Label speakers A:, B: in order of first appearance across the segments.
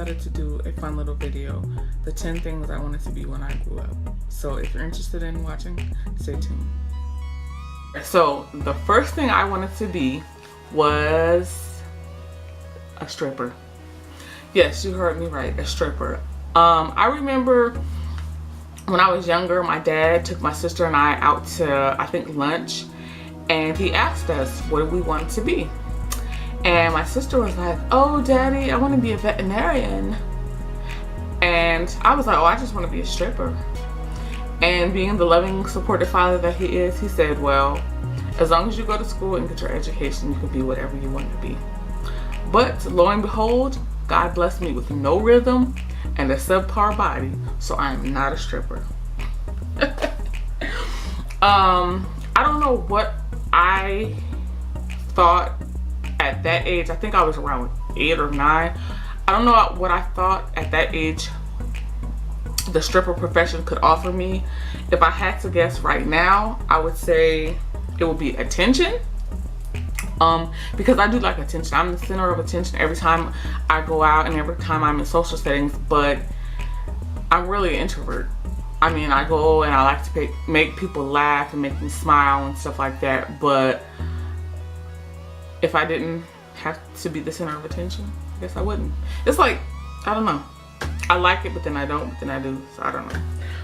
A: decided to do a fun little video, the 10 things I wanted to be when I grew up. So if you're interested in watching, stay tuned. So the first thing I wanted to be was a stripper. Yes, you heard me right, a stripper. I remember when I was younger, my dad took my sister and I out to, I think, lunch, and he asked us what we wanted to be. And my sister was like, "Oh, Daddy, I want to be a veterinarian." And I was like, "Oh, I just want to be a stripper." And being the loving, supportive father that he is, he said, "Well, as long as you go to school and get your education, you can be whatever you want to be." But lo and behold, God blessed me with no rhythm and a subpar body, so I am not a stripper. I don't know what I thought at that age. I think I was around 8 or 9. I don't know what I thought at that age the stripper profession could offer me. If I had to guess right now, I would say it would be attention. Because I do like attention. I'm the center of attention every time I go out and every time I'm in social settings, but I'm really an introvert. I mean, I go and I like to make people laugh and make me smile and stuff like that, but if I didn't have to be the center of attention, I guess I wouldn't. It's like, I don't know. I like it, but then I don't, but then I do, so I don't know.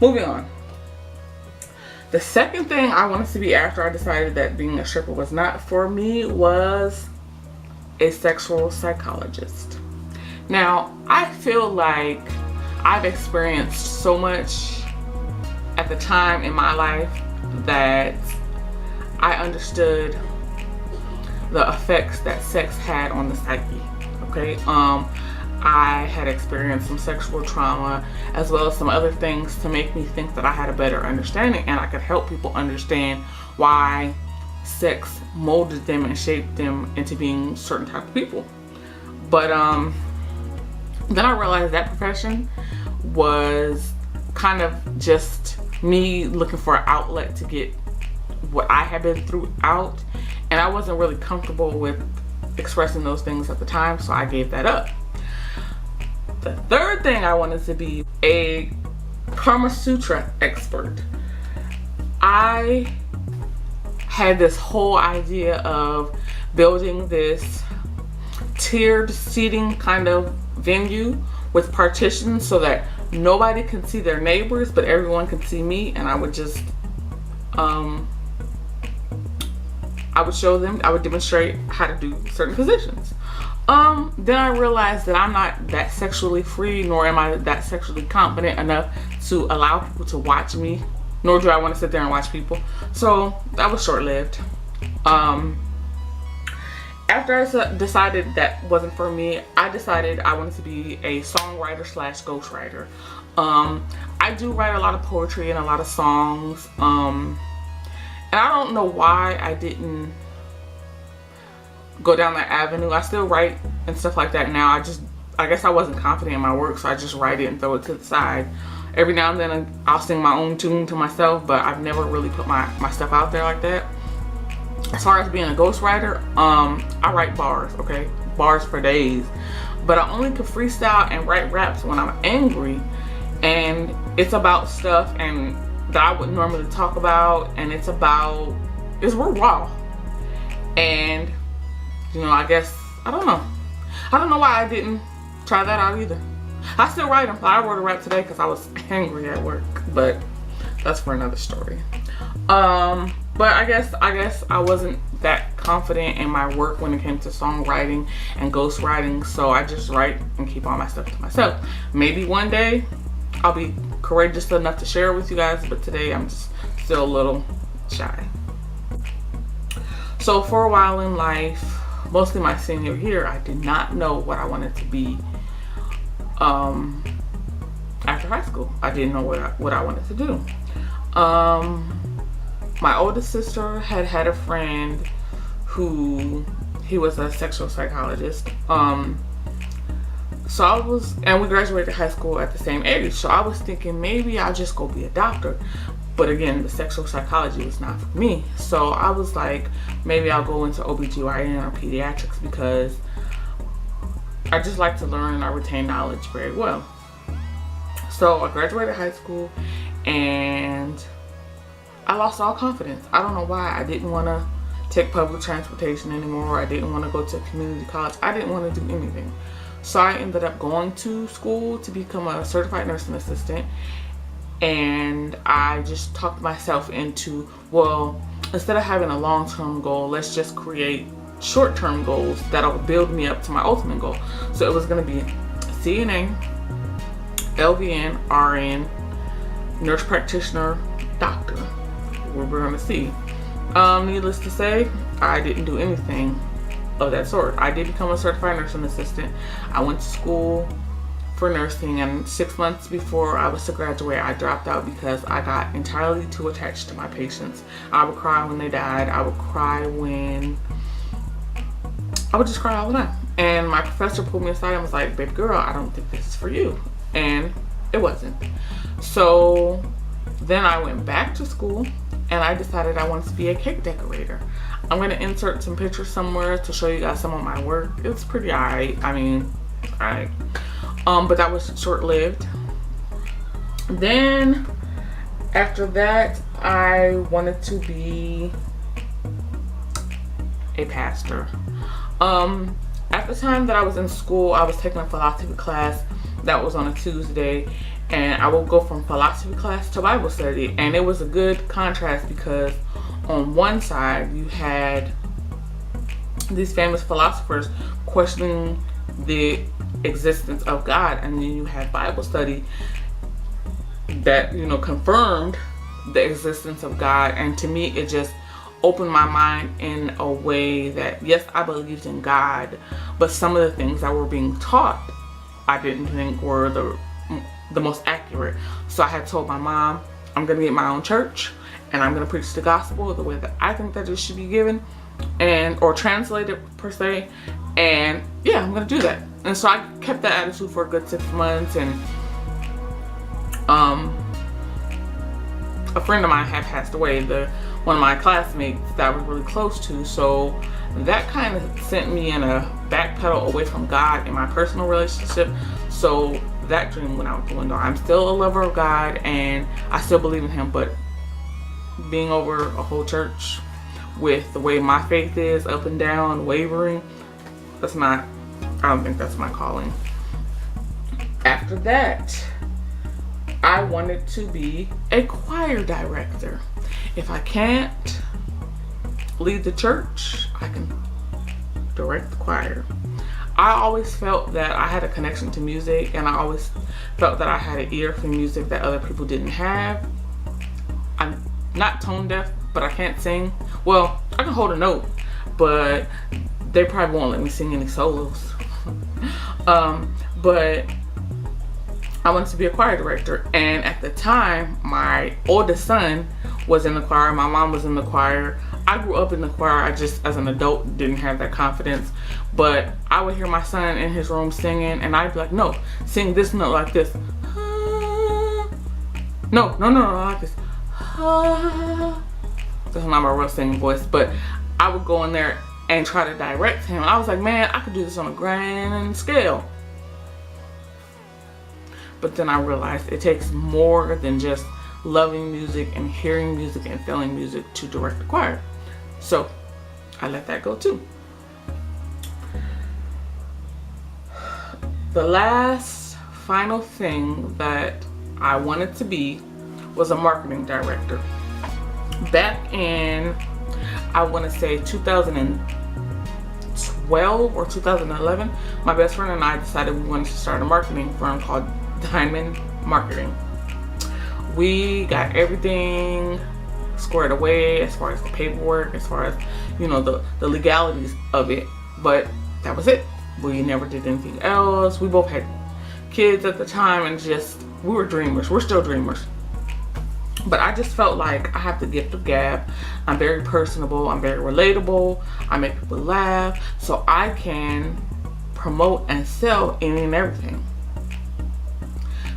A: Moving on. The second thing I wanted to be after I decided that being a stripper was not for me was a sexual psychologist. Now, I feel like I've experienced so much at the time in my life that I understood the effects that sex had on the psyche, okay? I had experienced some sexual trauma as well as some other things to make me think that I had a better understanding and I could help people understand why sex molded them and shaped them into being certain type of people. But then I realized that profession was kind of just me looking for an outlet to get what I had been through out, and I wasn't really comfortable with expressing those things at the time, so I gave that up. The third thing I wanted to be a Kama Sutra expert. I had this whole idea of building this tiered seating kind of venue with partitions so that nobody can see their neighbors, but everyone can see me, and I would just I would show them, I would demonstrate how to do certain positions. Then I realized that I'm not that sexually free, nor am I that sexually confident enough to allow people to watch me, nor do I want to sit there and watch people. So that was short-lived. After I decided that wasn't for me, I decided I wanted to be a songwriter slash ghostwriter. I do write a lot of poetry and a lot of songs. And I don't know why I didn't go down that avenue. I still write and stuff like that now. I guess I wasn't confident in my work, so I just write it and throw it to the side. Every now and then I'll sing my own tune to myself, but I've never really put my stuff out there like that. As far as being a ghostwriter, I write bars, okay? Bars for days. But I only can freestyle and write raps when I'm angry, and it's about stuff and that I wouldn't normally talk about, and it's real raw. And you know, I guess, I don't know why I didn't try that out either. I still write them. I wrote a rap today because I was angry at work, but that's for another story. But I guess I wasn't that confident in my work when it came to songwriting and ghostwriting, so I just write and keep all my stuff to myself. Maybe one day I'll be courageous enough to share it with you guys, but today I'm just still a little shy. So for a while in life, mostly my senior year, I did not know what I wanted to be after high school. I didn't know what I wanted to do. My oldest sister had a friend who, he was a sexual psychologist. And we graduated high school at the same age, so I was thinking maybe I'll just go be a doctor. But again, the sexual psychology was not for me. So I was like, maybe I'll go into OBGYN or pediatrics, because I just like to learn and I retain knowledge very well. So I graduated high school and I lost all confidence. I don't know why. I didn't want to take public transportation anymore. I didn't want to go to community college. I didn't want to do anything. So I ended up going to school to become a certified nursing assistant. And I just talked myself into, well, instead of having a long-term goal, let's just create short-term goals that'll build me up to my ultimate goal. So it was going to be CNA, LVN, RN, nurse practitioner, doctor. We're going to see. Needless to say, I didn't do anything of that sort. I did become a certified nursing assistant. I went to school for nursing, and 6 months before I was to graduate, I dropped out because I got entirely too attached to my patients. I would cry when they died. I would just cry all the time. And my professor pulled me aside and was like, baby girl, I don't think this is for you. And it wasn't. So then I went back to school and I decided I wanted to be a cake decorator. I'm going to insert some pictures somewhere to show you guys some of my work. It's pretty alright. I mean, alright. But that was short-lived. Then after that, I wanted to be a pastor. At the time that I was in school, I was taking a philosophy class that was on a Tuesday, and I would go from philosophy class to Bible study, and it was a good contrast because on one side you had these famous philosophers questioning the existence of God, and then you had Bible study that, you know, confirmed the existence of God. And to me, it just opened my mind in a way that, yes, I believed in God, but some of the things that were being taught I didn't think were the most accurate. So I had told my mom, I'm gonna get my own church and I'm gonna preach the gospel the way that I think that it should be given and or translated per se. And yeah, I'm gonna do that. And so I kept that attitude for a good 6 months, and a friend of mine had passed away, one of my classmates that I was really close to. So that kind of sent me in a backpedal away from God in my personal relationship. So that dream went out the window. I'm still a lover of God and I still believe in him, but being over a whole church with the way my faith is, up and down, wavering, I don't think that's my calling. After that, I wanted to be a choir director. If I can't lead the church, I can direct the choir. I always felt that I had a connection to music, and I always felt that I had an ear for music that other people didn't have. I'm not tone deaf, but I can't sing. Well, I can hold a note, but they probably won't let me sing any solos. But I wanted to be a choir director, and at the time, my oldest son was in the choir. My mom was in the choir. I grew up in the choir. I just, as an adult, didn't have that confidence. But I would hear my son in his room singing, and I'd be like, no, sing this note like this. No, like this. That's not my real singing voice, but I would go in there and try to direct him. I was like, man, I could do this on a grand scale. But then I realized it takes more than just loving music and hearing music and feeling music to direct the choir. So I let that go too. The last final thing that I wanted to be was a marketing director. Back in, I want to say 2012 or 2011, my best friend and I decided we wanted to start a marketing firm called Diamond Marketing. We got everything squared away as far as the paperwork, as far as, you know, the legalities of it, but that was it. We never did anything else. We both had kids at the time, and just, we were dreamers. We're still dreamers. But I just felt like I have the gift of gab. I'm very personable. I'm very relatable. I make people laugh. So I can promote and sell any and everything.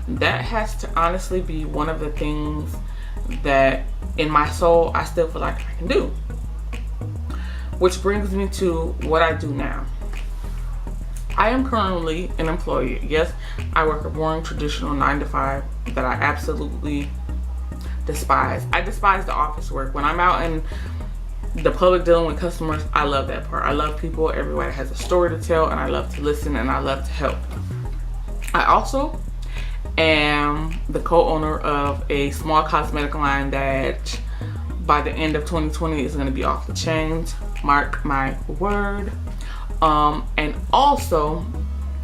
A: That has to honestly be one of the things that in my soul I still feel like I can do. Which brings me to what I do now. I am currently an employee. Yes, I work a boring traditional 9 to 5 that I absolutely despise. I despise the office work. When I'm out in the public dealing with customers, I love that part. I love people. Everybody has a story to tell, and I love to listen, and I love to help. I also am the co-owner of a small cosmetic line that by the end of 2020 is going to be off the chains. Mark my word. And also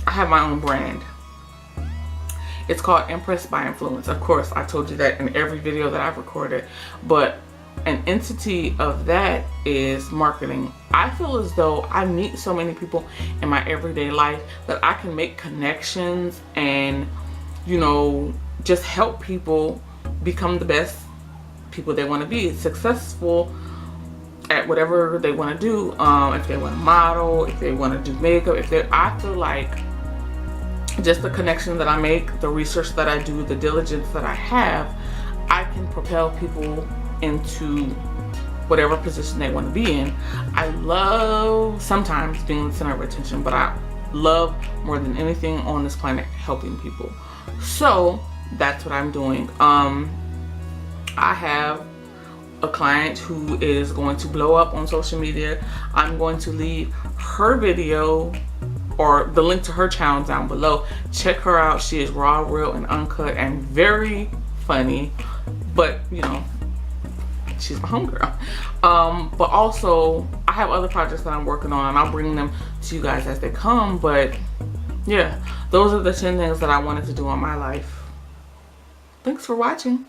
A: I have my own brand. It's called Impressed by Influence. Of course, I told you that in every video that I've recorded, but an entity of that is marketing. I feel as though I meet so many people in my everyday life that I can make connections and, you know, just help people become the best people they want to be, successful at whatever they want to do. If they want to model, if they want to do makeup, I feel like just the connection that I make, the research that I do, the diligence that I have, I can propel people into whatever position they want to be in. I love sometimes being the center of attention, but I love more than anything on this planet helping people. So that's what I'm doing. I have a client who is going to blow up on social media. I'm going to leave her video or the link to her channel down below. Check her out. She is raw, real, and uncut, and very funny. But you know, she's my homegirl. But also, I have other projects that I'm working on, and I'll bring them to you guys as they come. But yeah, those are the 10 things that I wanted to do in my life. Thanks for watching.